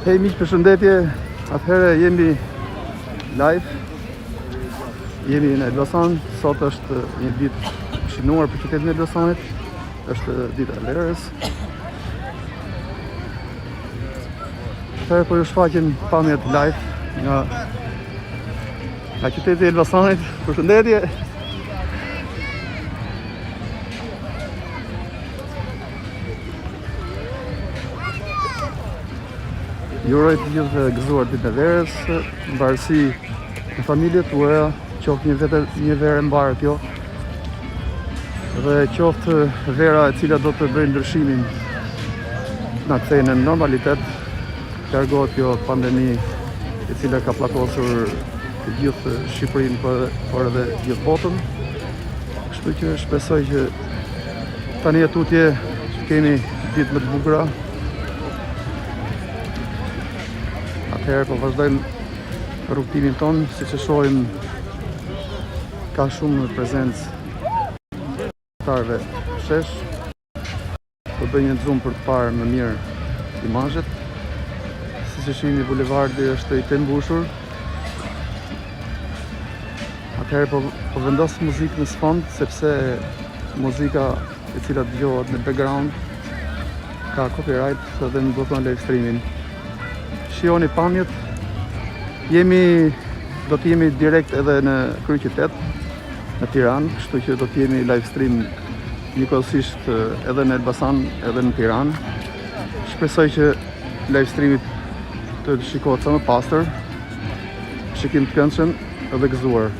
Hej miq, përshëndetje. Atëherë jemi live. Jemi në Elbasan. Sot është një ditë shinuar për qytetin e Elbasanit. Është dita e verës. Atëherë po ju shfaqem pamjet live nga qyteti e Elbasanit. Përshëndetje. Ju uroj të gjithë gëzuar ditën e verës, mbarësi në familje tuaja, qoftë një verë e mbarë kjo, dhe qoftë vera e cila do të bëjë ndryshimin na kthejë në normalitet, largohet kjo pandemi e cila ka pllakosur të gjithë Shqipërinë, por edhe gjithë botën. Kështu që shpresoj që tani e tutje kemi ditë më të bukura. Atëherë po vazhdojmë rrugtimin tonë, siç e shohim ka shumë prezencë qytetarëve shesh. Po bëj një zoom për të parë më mirë imazhet. Siç e shihni, bulevardi është i mbushur. Atëherë po vendos muzikë në sfond, sepse muzika e cila dëgohet në background ka copyright dhe më bllokon live streamin. Shihoni pamjet, do të jemi direkt edhe në kryeqytet, në Tiranë, kështu që do të jemi live stream njëkohësisht edhe në Elbasan, edhe në Tiranë. Shpresoj që live streami të shikohet sa më pastër, shikim të këndshëm edhe gëzuar.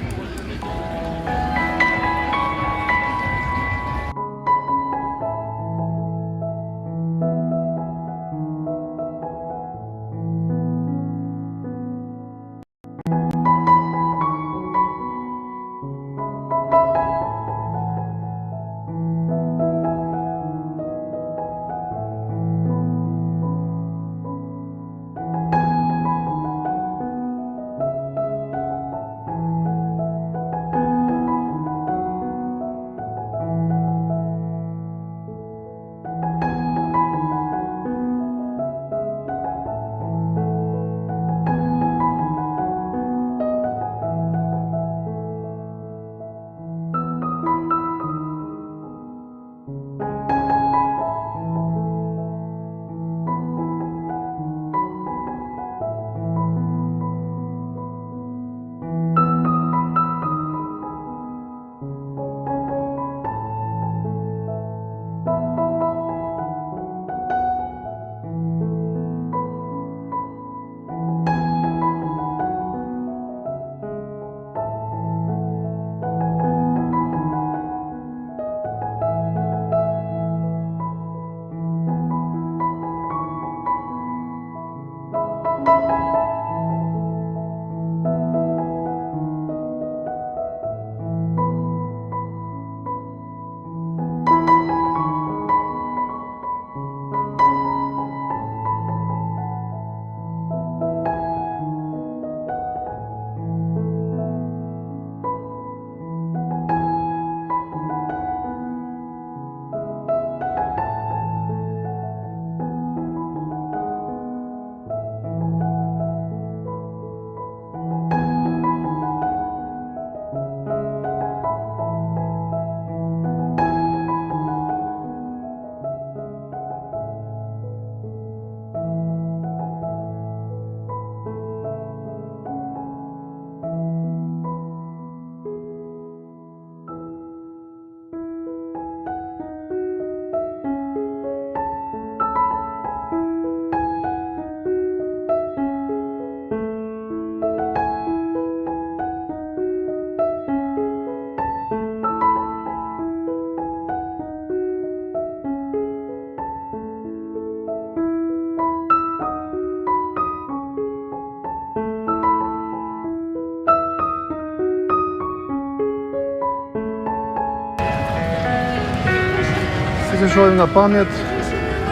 Si që shohim nga pamjet,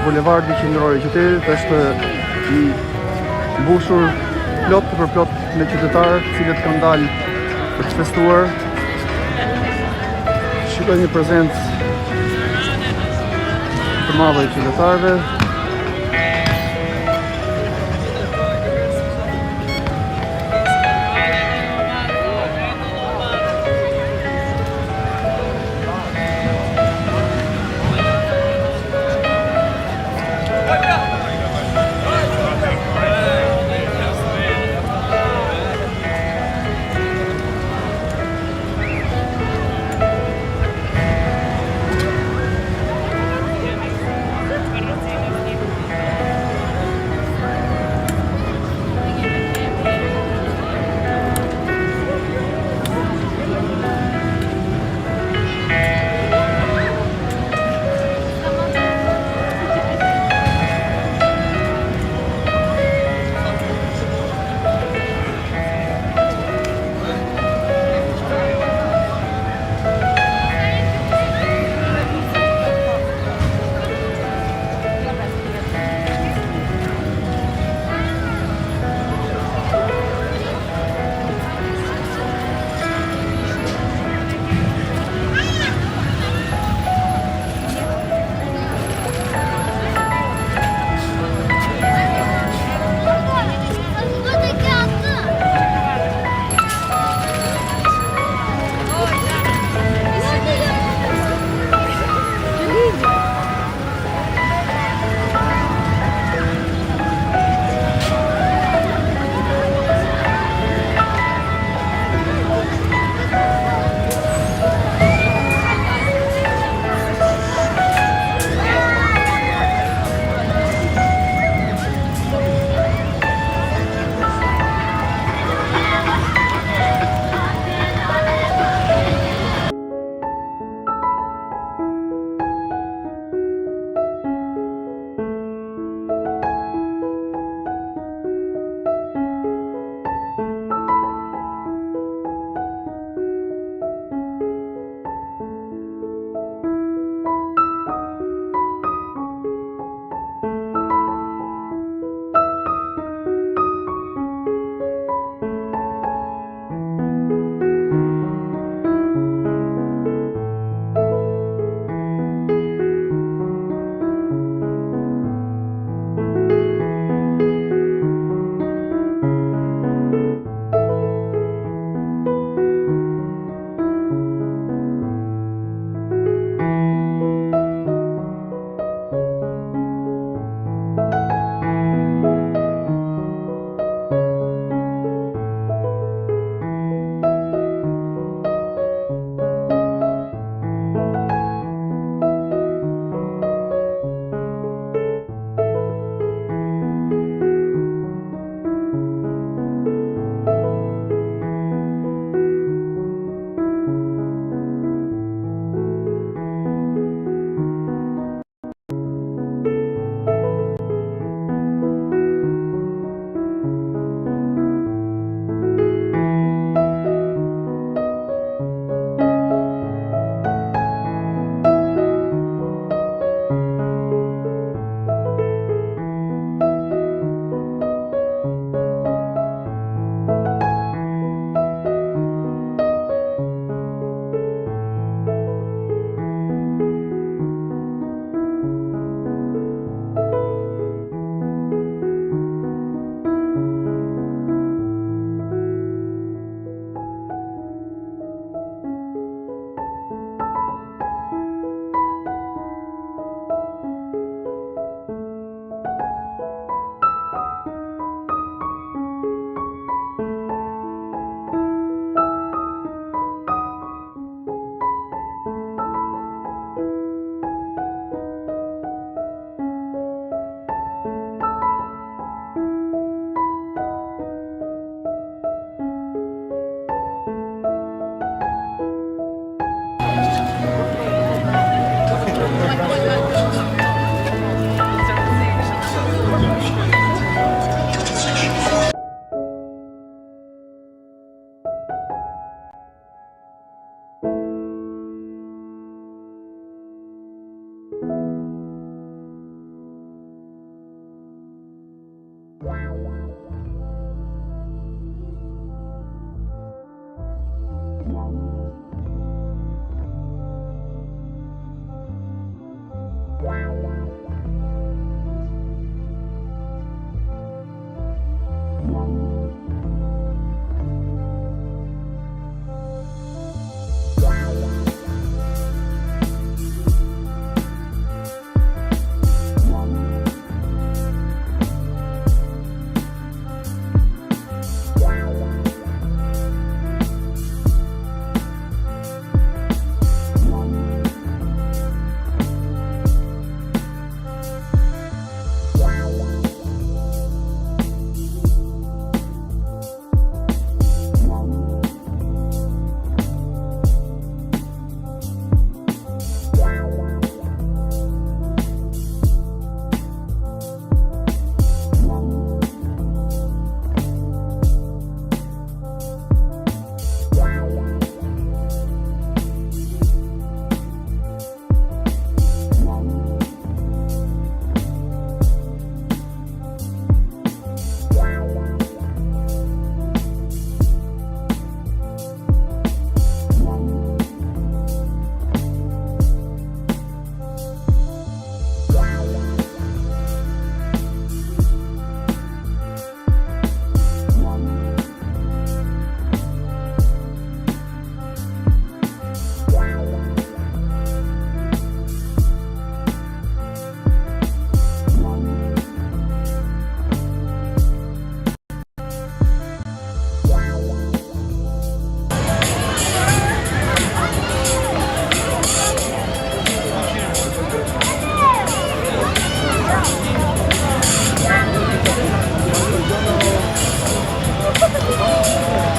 bulevardi qendror i qytetit është i mbushur plot për plot me qytetarë, të cilët kanë dalë për të festuar. Shikoj një prezencë të madhe e qytetarëve.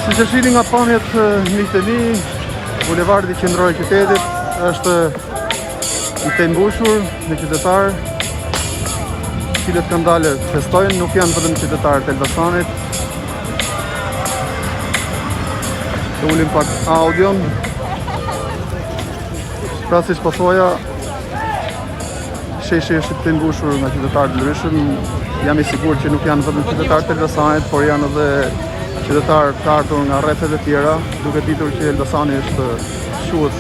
Si që shihni nga pamjet miqtë e mi, bulevardi qendror i qytetit është i tembushur me qytetarë, cilët kanë dalë festojnë, nuk janë vetëm qytetarët e Elbasanit. Të ulim pak audion. Pra siç po thoja, sheshi është i tembushur nga qytetarë të ndryshëm. Jam i sigurt që nuk janë vetëm qytetarët e Elbasanit, por janë edhe qytetarë të ardhur nga rrethet e tjera, duke ditur që Elbasani është quhet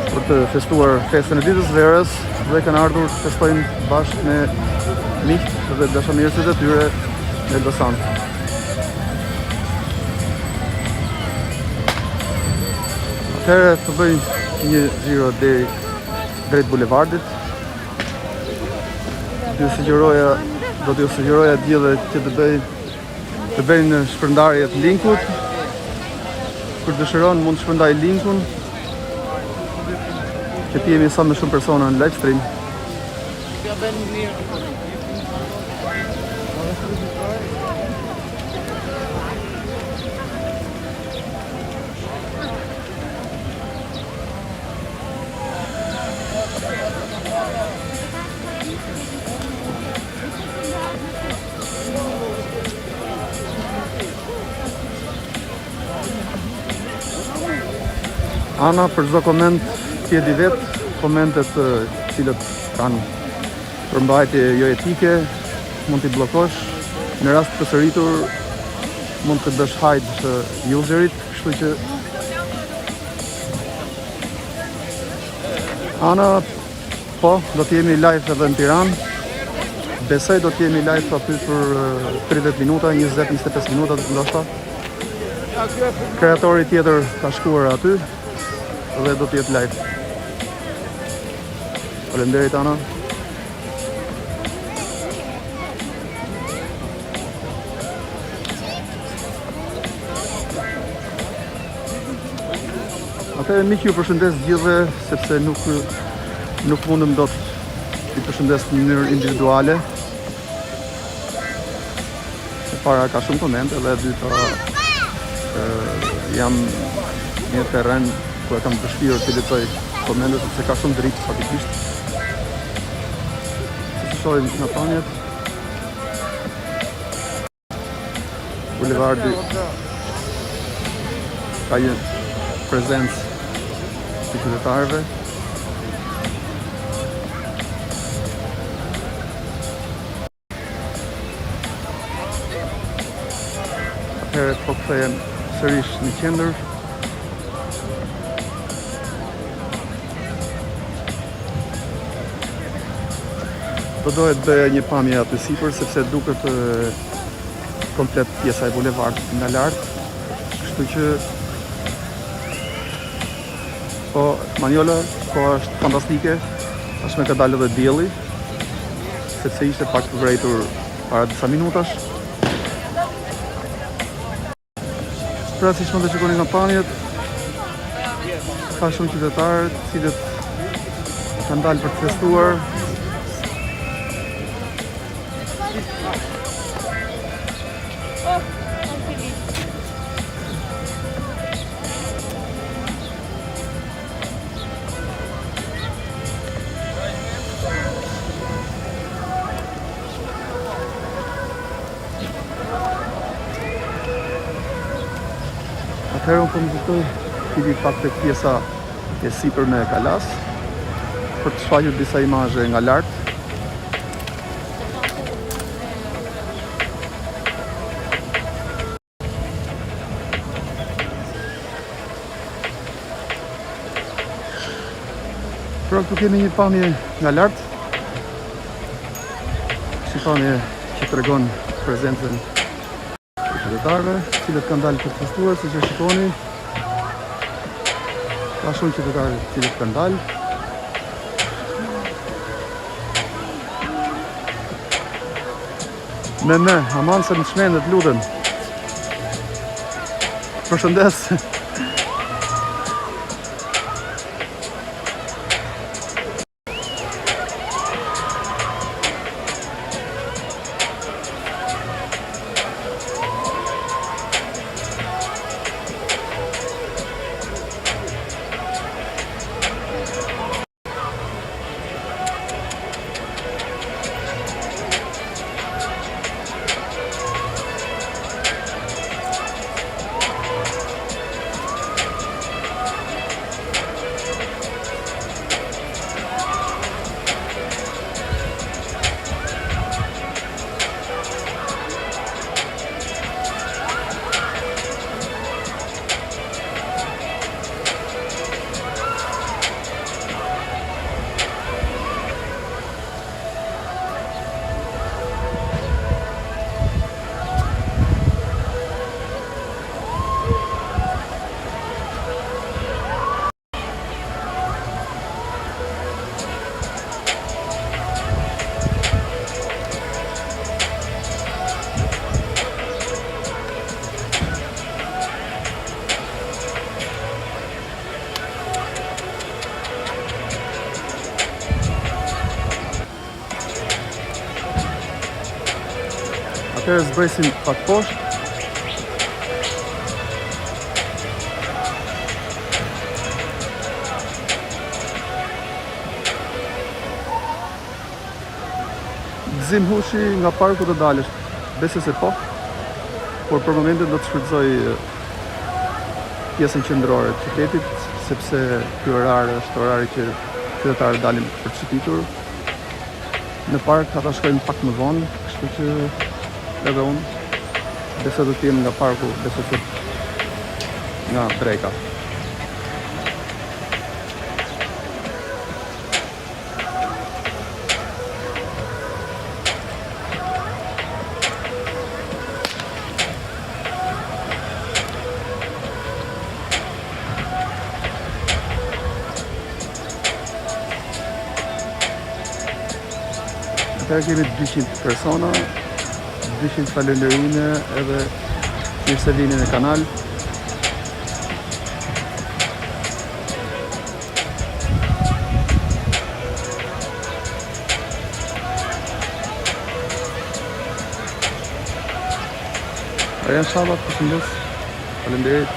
për të festuar festën e ditës verës dhe kanë ardhur të festojnë bashkë me miqtë dhe dashamirësit e tyre në Elbasan. Atëherë të bëj një xhiro deri drejt bulevardit. Do t'ju sugjeroja diellë që të bëjnë shpërndarjet linkut. Kur dëshiron mund të shpërndaj linkun që të jemi sa më shumë persona në live stream. Ana, për çdo koment tjedi vetë, komentet cilët kanë përmbajtje jo etike, mund t'i bllokosh. Në rast të përsëritur, mund të bësh hide userit, kështu që Ana, po, do t'jemi live edhe në Tiranë. Besoj do t'jemi live aty për 30 minuta, 20-25 minuta ndoshta. Kreatori tjetër ka shkuar aty dhe do t'jetë live. Faleminderit Ana. Atëherë miq, ju përshëndes gjithëve, sepse nuk mundem dot t'i përshëndes në mënyrë individuale. E para ka shumë komente dhe e dyta jam një terren ku e kam vështirë të lexoj komentet sepse ka shumë dritë faktikisht. Si shohim në pamjet, bulevardi ka një prezencë të qytetarëve. Atëherë po kthehem sërish në qendër. Do dohet bëja një pamje aty sipër sepse duket komplet pjesa e bulevardit nga lart. Kështu që po Manjola, koha është fantastike. Tash më ka dalë edhe dielli, sepse ishte pak të vrejtur para disa minutash. Pra siç mund të shikoni nga pamjet, ka shumë qytetarë të cilët kanë dalë për të festuar. Atëherë unë po më kuptoj t'i pak tek pjesa e sipërme e kalas për të shfaqur disa imazhe nga lart. Pra këtu kemi një pamje nga lart, si pamje që tregon prezencën qytetarëve, cilët kanë dalë për të festuar, siç e shikoni. Ka shumë qytetarë cilët kanë dalë. Me, aman se më çmendet, lutem. Përshëndes. Atëherë zbresim pak poshtë. Gzim Hushi nga parku të dalësh. Besoj se po. Por për momentin do të shfrytëzoj pjesën qendrore të qytetit, sepse ky orar është orari që qytetarët dalin për të çipitur. Në park ata shkojnë pak më vonë, kështu që edhe unë besoj do të jem nga parku, besoj se nga dreka. Atëherë kemi 200 persona, 200 falenderime edhe mirësevinin e kanal. Arjan Shabat, përshëndes, falenderit.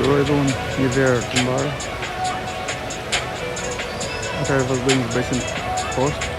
Uroj edhe unë një verë të mbarë. Atëherë vazhdojmë zbresim poshtë.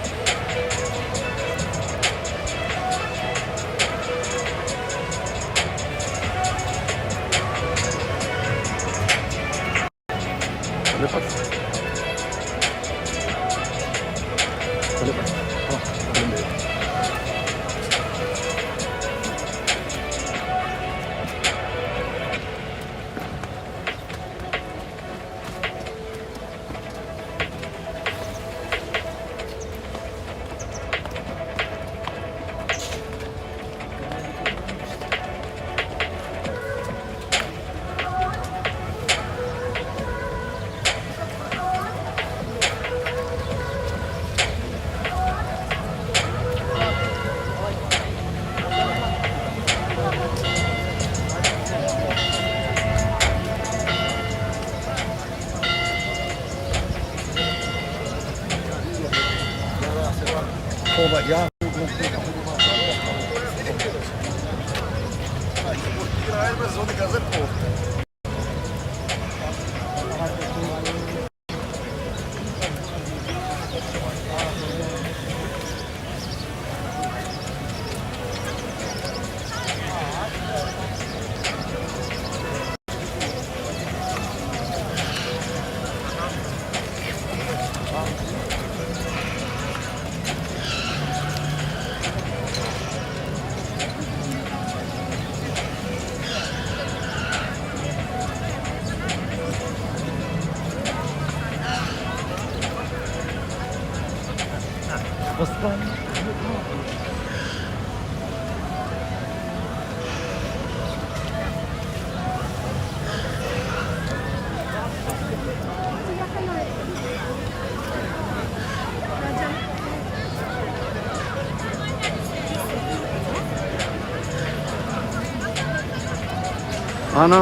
Ana.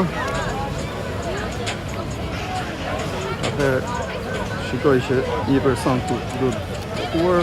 Atëherë shikoj që një person ku duhet të kuar.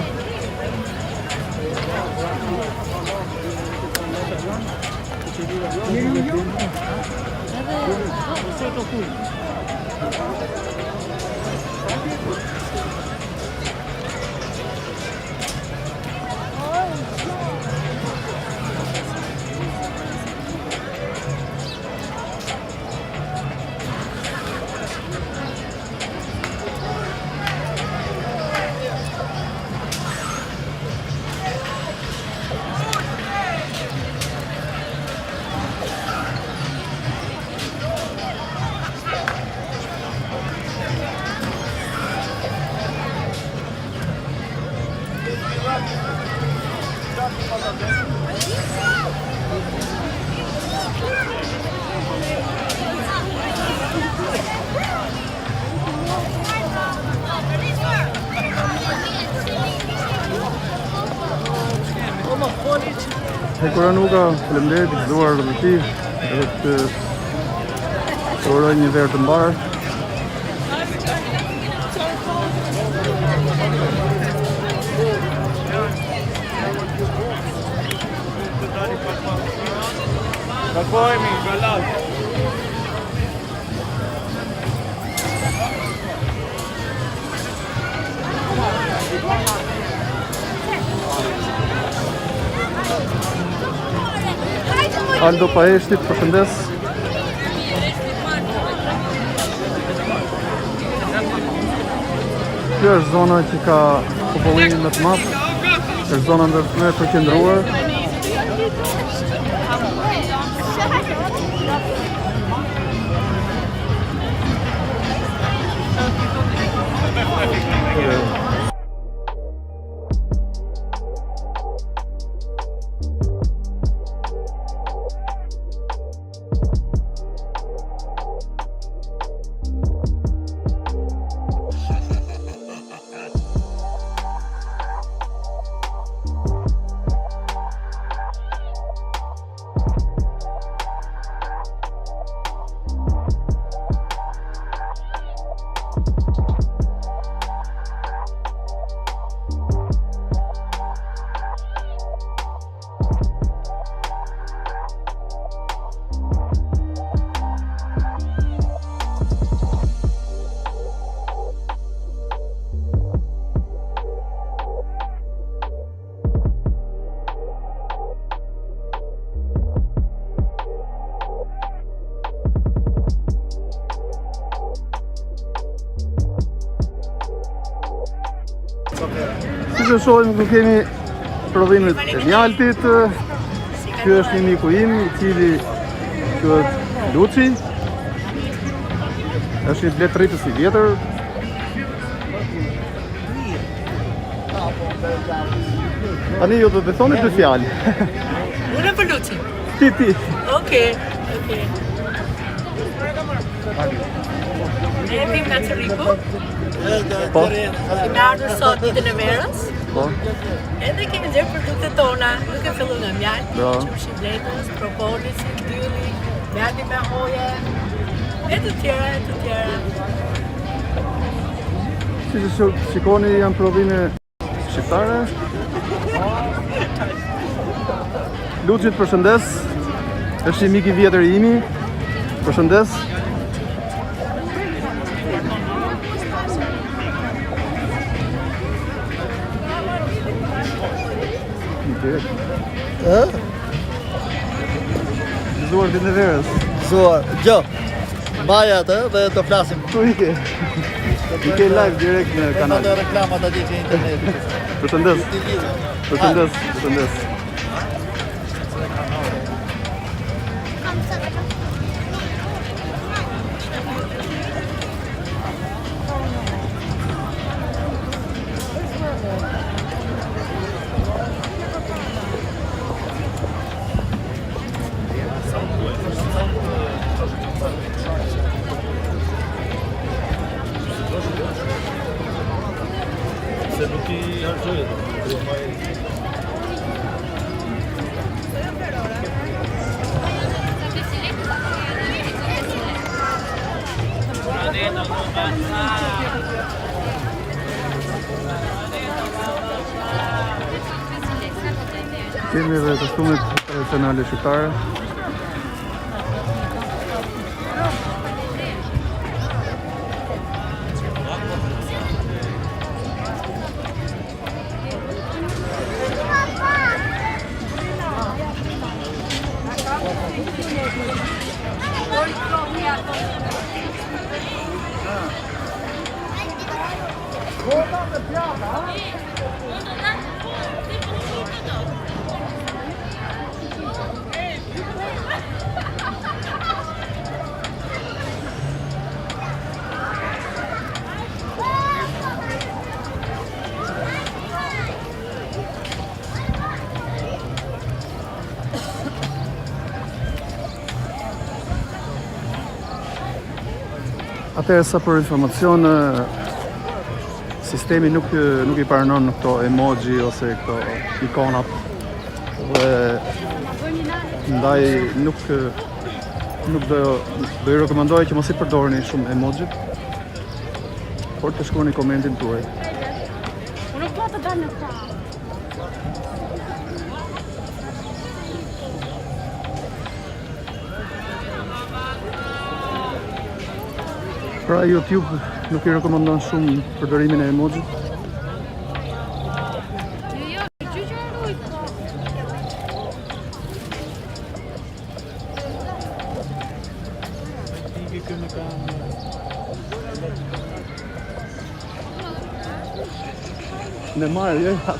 Hekura Nuka, faleminderit, i gëzuar dhe me ti, edhe të uroj një verë të mbarë. Takojemi, galat. Aldo Paeshtit, përshëndes. Kjo është zona që ka popullimin më të madh. Është zona më e përqendruar. Si që shohim ku kemi prodhimet e mjaltit. Ky është një miku im, i cili quhet Luçi. Është një blet rritës i vjetër. Tani ju do të thoni dy fjalë. Unë për Luçi. Ti. Okej. Ne jemi nga Çeriku. Po. Kemi ardhur sot ditën e verës. Po. Edhe kemi nxjerr produktet tona, duke filluar nga mjalti, Bra. qumshi bletës, propolisi, dylli, mjalti me hoje, e të tjera. Si që shikoni janë prodhime shqiptare. Luçit, përshëndes. Është i mik I vjetër I imi. Përshëndes. Gëzuar ditën e verës. Gëzuar. Gjo. Mbaja atë dhe të flasim. Ku ike? Ike live direkt në kanal. Në reklamat atje që internetit. Përshëndes. Përshëndes. Përshëndes. Se nuk I harxoj atë. Kemi edhe kostumet tradicionale shqiptare. Atëherë sa për informacion, sistemi nuk I pranon këto emoji ose këto ikonat dhe ndaj nuk do I rekomandoj që mos I përdorni shumë emojit, por të shkruani komentin tuaj. Unë po të dalë në ta. Pra YouTube nuk I rekomandon shumë përdorimin e emojit. Jo, gjyqë rujtë po. Ike kë në kam... Në marrë, jo ja.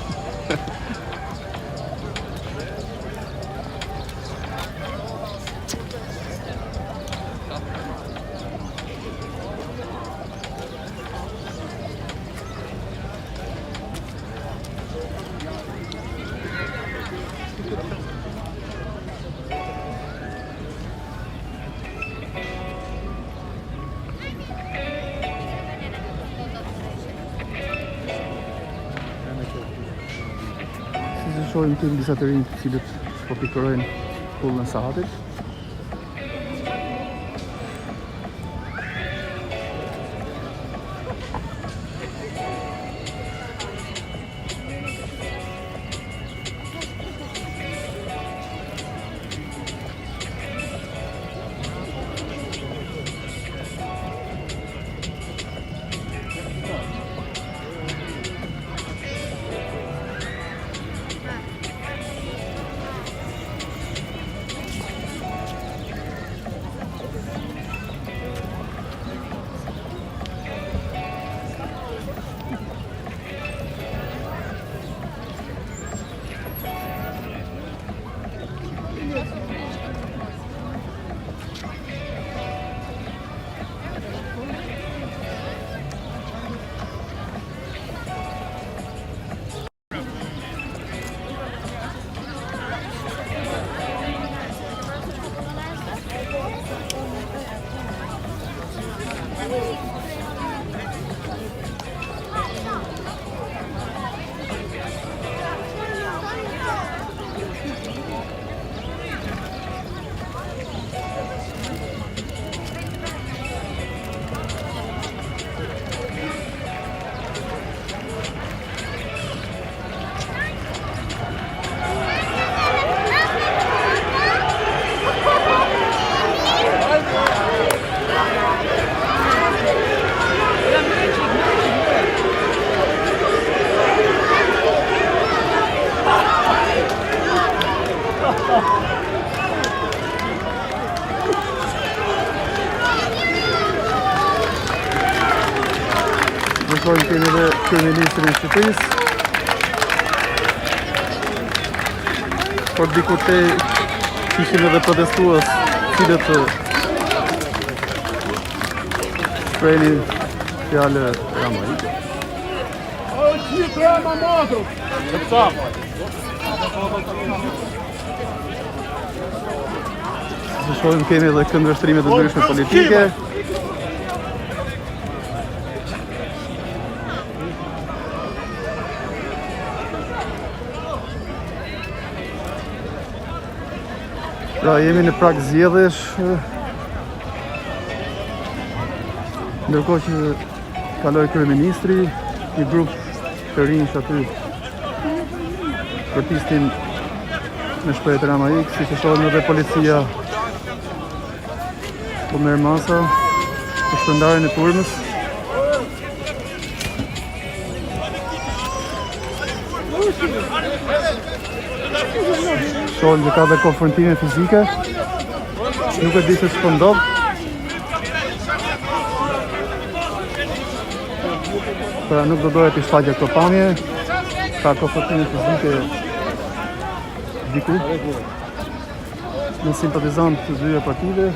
Shohim tim disa të rinj të cilët po pikërojnë kullën e sahatit. shojmë kemi edhe kryeministrin e Shqipërisë. Por diku te ishim edhe protestues cilët shprehnin fjalë Ramaj. Si shohim kemi edhe këndvështrime të ndryshme politike. Pra jemi në prag zgjedhjesh, ndërkohë që kaloi kryeministri, një grup të rinj aty protestin me shprehje Ramaj, si që shohim edhe policia po merr masa për shpërndarjen e turmës. Shohim që ka dhe konfrontime fizike, nuk e di se ç'po ndodh. Pra nuk do dohet i shfaqja këto pamje, ka konfrontime fizike diku në simpatizant të dyja partive.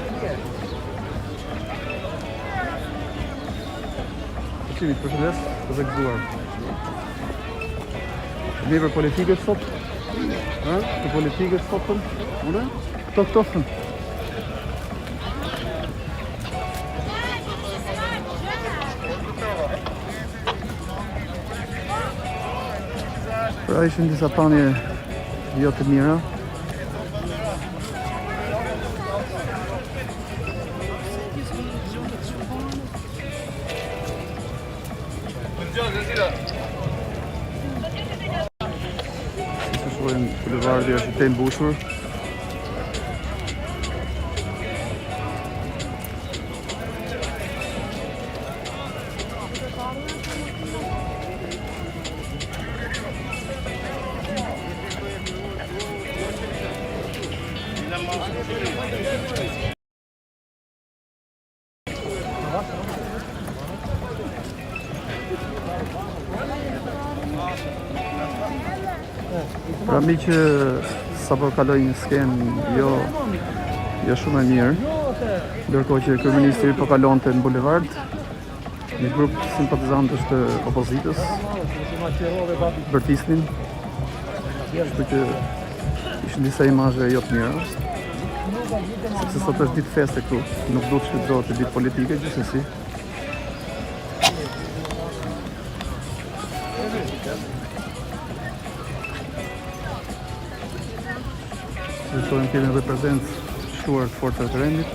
Qimit, përshëndes, të gëzuar. Mi për politikët sot? Të politikët sot tëmë? Une? Këto thëmë. Pra ishin disa pamje jo të mira. Bulevardi është i mbushur. Pra mi që sapo kaloi një skenë jo shumë e mirë, ndërkohë që kryeministri po kalonte në bulevard, një grup simpatizantësh të opozitës bërtisnin, kështu që ishin disa imazhe jo të mira, sepse sot është ditë feste këtu, nuk duhet shfrytëzohet të ditë politike, gjithsesi. Shohim kemi edhe prezencë shtuar të forcave të rendit.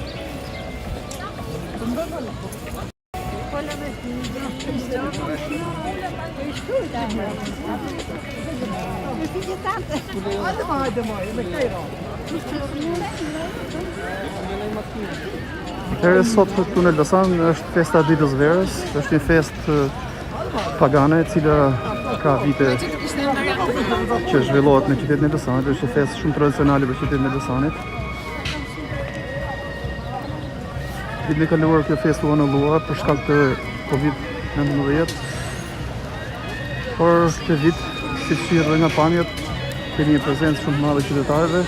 Herë sot këtu në Elbasan është festa e ditës verës, është një festë pagane e cila ka vite që zhvillohet në qytetin e Elbasanit, është një festë shumë tradicionale për qytetin e Elbasanit. Ditën e kaluar kjo festë u anulluar për shkak të Covid-19, por këtë vit, siç shihet edhe nga pamjet, kemi një prezencë shumë të madhe qytetarëve.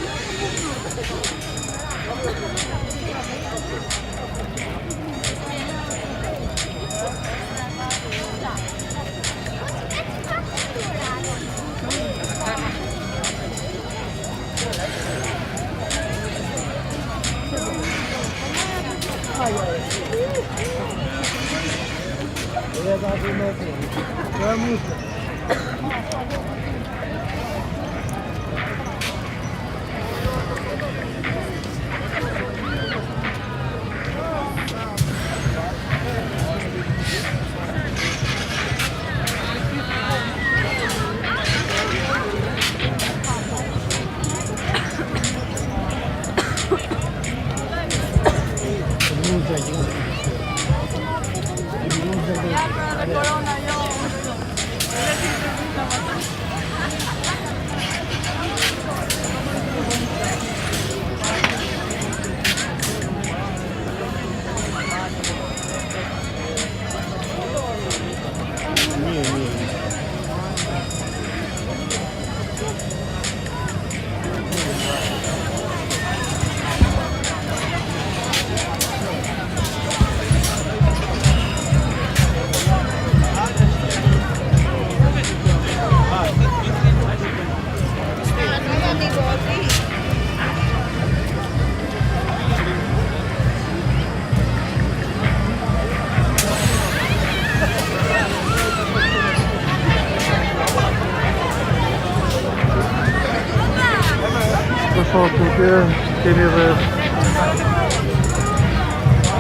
Po, Turqie kemi edhe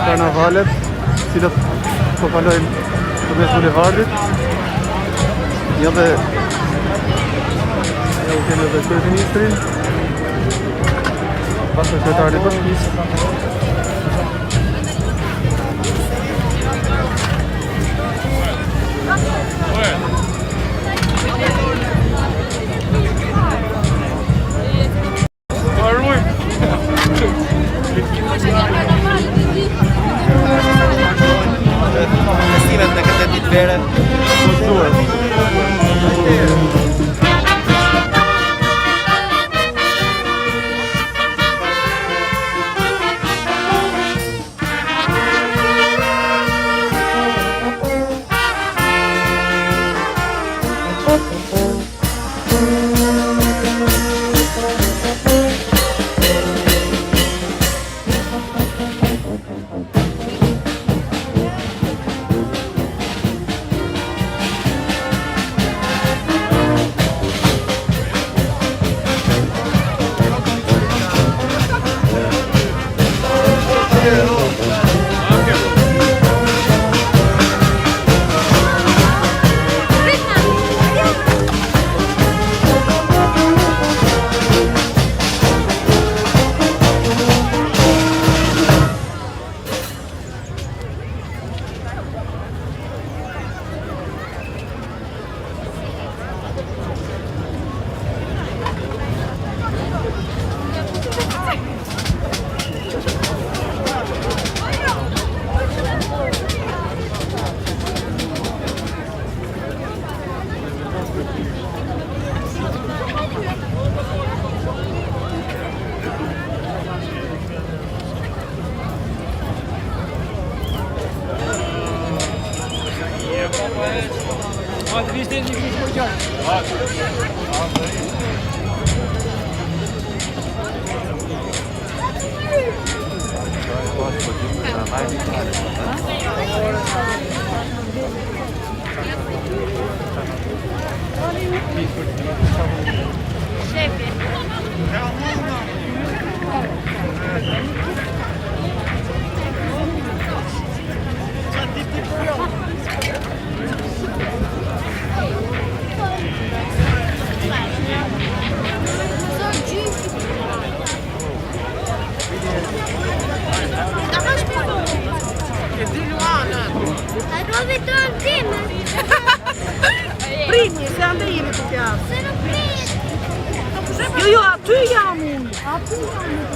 karnavalet, cilët po kalojnë përmes bulevardit. Ja dhe u kemi edhe kryeministrin, bashkësekretari i bashkisë. Festimet në këtë ditë vere. Pritni, se ande jemi të pjavë. Jo, aty jam unë. Aty jam unë.